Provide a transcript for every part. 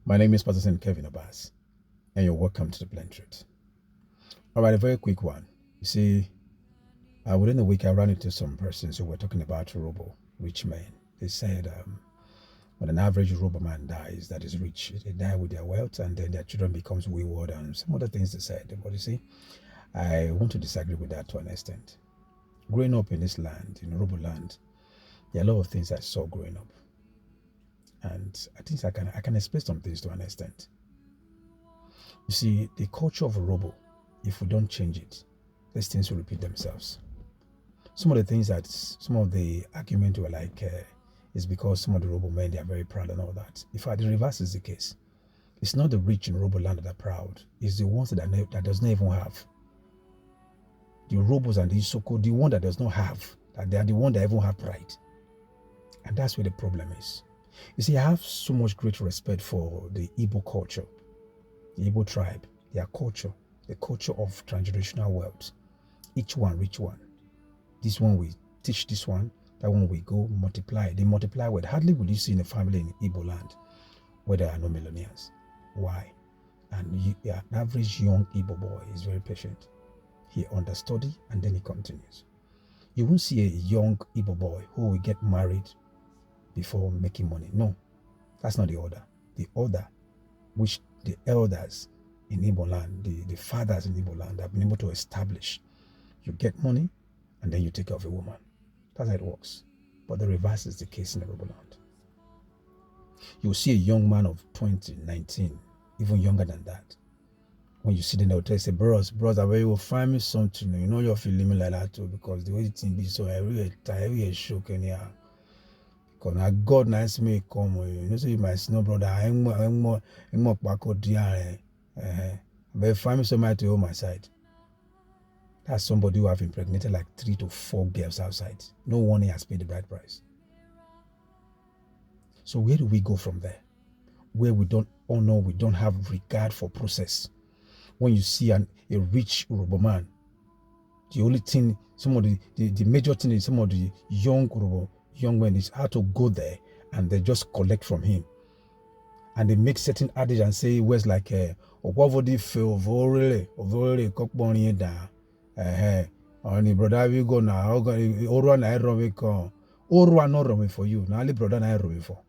My name is Pastor Kevin Abbas, and you're welcome to the Blend Truth. All right, a very quick one. You see, within a week, I ran into some persons who were talking about rich men. They said when an average Robo man dies that is rich, they die with their wealth, and then their children becomes wayward, and some other things they said. But you see, I want to disagree with that to an extent. Growing up in this land, in Robo land, there are a lot of things I saw growing up. And I think I can explain some things to an extent. You see, the culture of a Robo, if we don't change it, these things will repeat themselves. Some of the things that, some of the arguments were like, is because some of the Robo men, they are very proud and all that. In fact, the reverse is the case. It's not the rich in Robo land that are proud. It's the ones that does not even have. The Robos and the Isoko, the one that does not have, that they are the one that even have pride. And that's where the problem is. You see, I have so much great respect for the Igbo culture, the Igbo tribe, their culture, the culture of transgenerational wealth. Each one, rich one. This one we teach this one, that one we go multiply. They multiply with hardly will you see in a family in Igbo land where there are no millionaires. Why? And an average young Igbo boy is very patient. He understudy and then he continues. You won't see a young Igbo boy who will get married before making money. No, that's not the order. The order which the elders in Igbo land, the fathers in Igbo land have been able to establish. You get money and then you take care of a woman. That's how it works. But the reverse is the case in the Igbo land. You'll see a young man of 20, 19, even younger than that. When you sit in the hotel, you say, bros, I will you find me something. You know you're feeling me like that too, because the way the thing be so every shock anyhow. Because now God nice me come, you know, so you might know, brother, I'm more back out there. But find me somebody to hold my side. That's somebody who have impregnated like 3 to 4 girls outside. No one has paid the bride price. So where do we go from there? Where we don't honor, we don't have regard for process. When you see a rich Urobo man, the only thing, some of the major thing is some of the young men is how to go there and they just collect from him. And they make certain adage and say words like Okwavodi feel really cockbony down. Only brother we go now, Orwa na robe ko. Orwa no robe for you. Now only brother na robe for.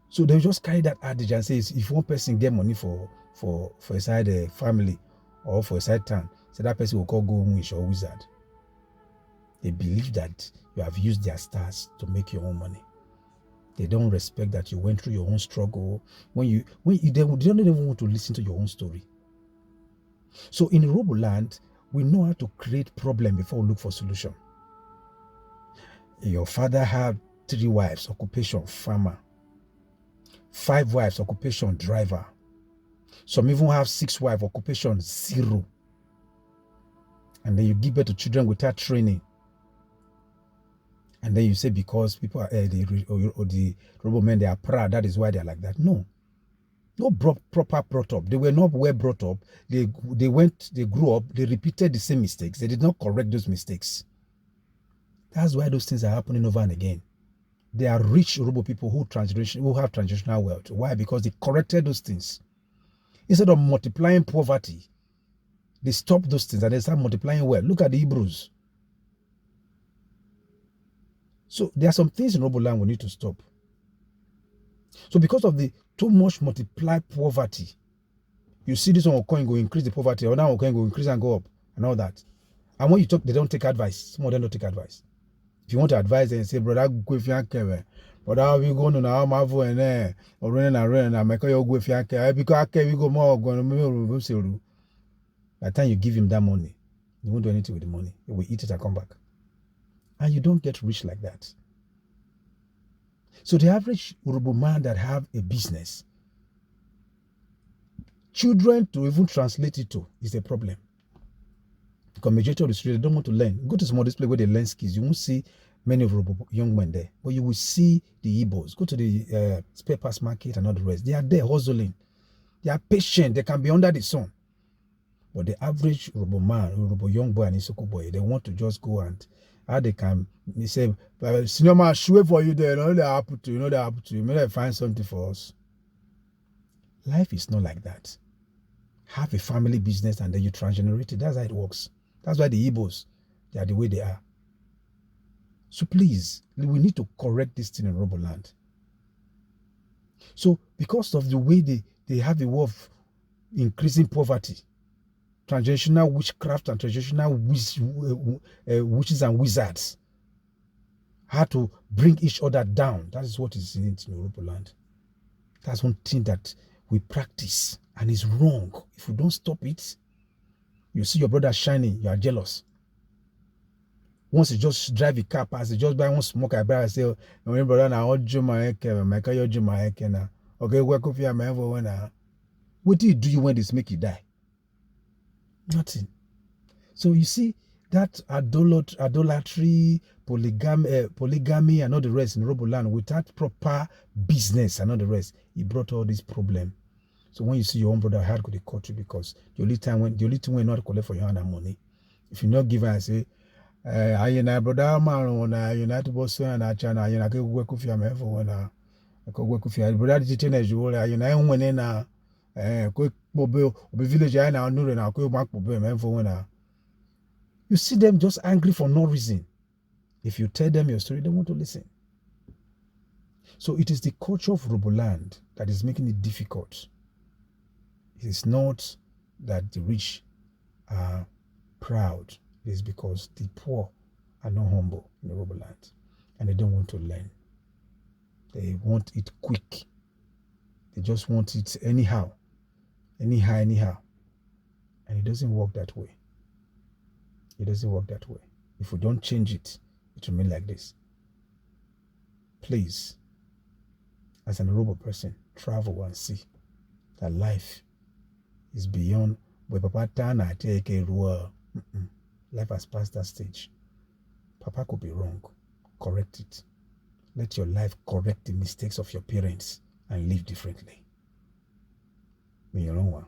So they just carry that adage and say if one person get money for a side family or for a side town, so that person will call go wish or wizard. They believe that you have used their stars to make your own money. They don't respect that you went through your own struggle. They don't even want to listen to your own story. So in Robo land, we know how to create problem before we look for solution. Your father had 3 wives, occupation farmer. 5 wives, occupation driver. Some even have 6 wives, occupation 0. And then you give birth to children without training. And then you say because people are the Robo men, they are proud, that is why they are like that. No. Not proper brought up. They were not well brought up. They grew up, they repeated the same mistakes. They did not correct those mistakes. That's why those things are happening over and again. They are rich Robo people who have transitional wealth. Why? Because they corrected those things. Instead of multiplying poverty, they stop those things and they start multiplying wealth. Look at the Hebrews. So there are some things in Robo land we need to stop. So because of the too much multiplied poverty, you see this one coin go increase the poverty, or now coin go increase and go up, and all that. And when you talk, they don't take advice. Some of them don't take advice. If you want to advise them, say, brother, go if you can, brother, how we go to now, Marvel and or rain and make you go if you can, because we go more going to by the time you give him that money, you won't do anything with the money. He will eat it and come back. And you don't get rich like that. So the average Urobo man that have a business, children to even translate it to is a problem. Because majority of the students don't want to learn. Go to some of this place where they learn skills. You won't see many of Urobo young men there. But you will see the Igbos. Go to the spare parts market and all the rest. They are there hustling. They are patient. They can be under the sun. But the average Urobo man, Urobo young boy and Isoko boy, they want to just go and how they can say, senior man, shoot for you there, you know that happen to you, know that happen to you, maybe find something for us. Life is not like that. Have a family business and then you transgenerate it. That's how it works. That's why the Igbos, they are the way they are. So please, we need to correct this thing in Urhobo land. So because of the way they have a way of increasing poverty, transgenerational witchcraft and transgenerational witches and wizards, how to bring each other down. That is what is in it in Urhobo land. That's one thing that we practice and it's wrong. If you don't stop it, you see your brother shining, you are jealous. Once you just drive a car past, you just buy one smoke, I buy, I say, my brother, now, what do my now? Okay, work off your man for now. What do you do when this make you die? Nothing. So you see, that idolatry, polygamy, and all the rest in Urhobo land, without proper business and all the rest, it brought all this problem. So when you see your own brother hard with the country, because the only thing when not collect for your hand money, if you not give and say, I brother man when I United Boston and I China, I can work with your man for when I could work with your brother. The thing is, you will when in quick mobile village I now know and I'll go back man for when you see them just angry for no reason. If you tell them your story, they want to listen. So it is the culture of Urhobo land that is making it difficult. It is not that the rich are proud. It is because the poor are not humble in the Urhobo land and they don't want to learn. They want it quick. They just want it anyhow. And it doesn't work that way. It doesn't work that way. If we don't change it, it will remain like this. Please, as an Urhobo person, travel and see that life is beyond where Papa Tana take a rule. Life has passed that stage. Papa could be wrong. Correct it. Let your life correct the mistakes of your parents and live differently. May you know one.